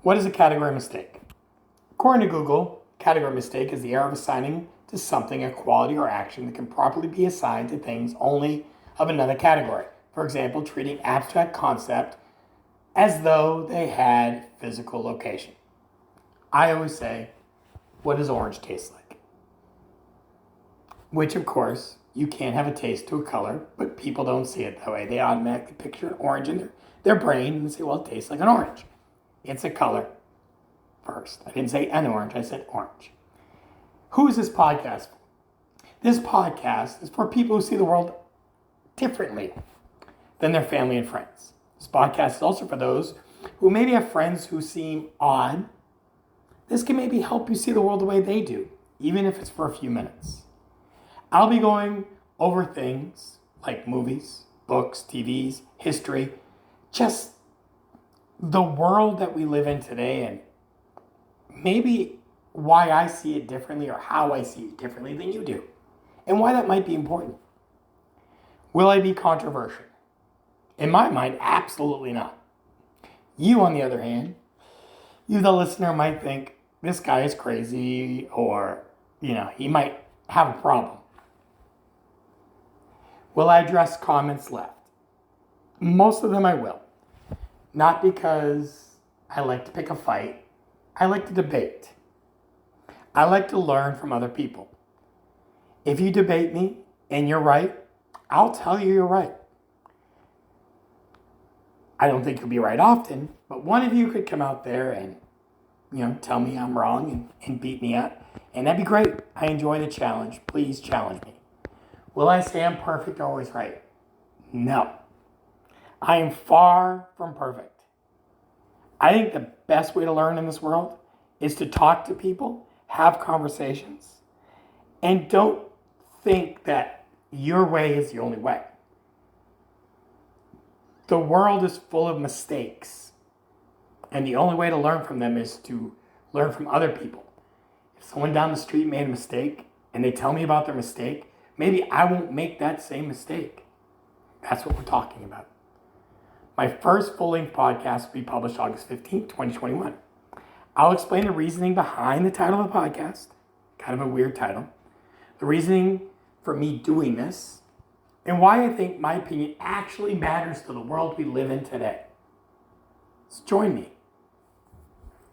What is a category mistake? According to Google, category mistake is the error of assigning to something a quality or action that can properly be assigned to things only of another category. For example, treating abstract concept as though they had physical location. I always say, what does orange taste like? Which, of course, you can't have a taste to a color, but people don't see it that way. They automatically picture an orange in their brain and say, well, it tastes like an orange. It's a color first. I didn't say an orange, I said orange. Who is this podcast for? This podcast is for people who see the world differently than their family and friends. This podcast is also for those who maybe have friends who seem odd. This can maybe help you see the world the way they do, even if it's for a few minutes. I'll be going over things like movies, books, TVs, history, just the world that we live in today, and maybe why I see it differently or how I see it differently than you do, and why that might be important. Will I be controversial? In my mind, absolutely not. You, on the other hand, you, the listener, might think this guy is crazy, or, he might have a problem. Will I address comments left? Most of them I will. Not because I like to pick a fight. I like to debate. I like to learn from other people. If you debate me and you're right, I'll tell you you're right. I don't think you'll be right often, but one of you could come out there and, tell me I'm wrong and beat me up. And that'd be great. I enjoy the challenge. Please challenge me. Will I say I'm perfect, always right? No. I am far from perfect. I think the best way to learn in this world is to talk to people, have conversations, and don't think that your way is the only way. The world is full of mistakes, and the only way to learn from them is to learn from other people. If someone down the street made a mistake and they tell me about their mistake, maybe I won't make that same mistake. That's what we're talking about. My first full-length podcast will be published August 15th, 2021. I'll explain the reasoning behind the title of the podcast, kind of a weird title, the reasoning for me doing this, and why I think my opinion actually matters to the world we live in today. So join me.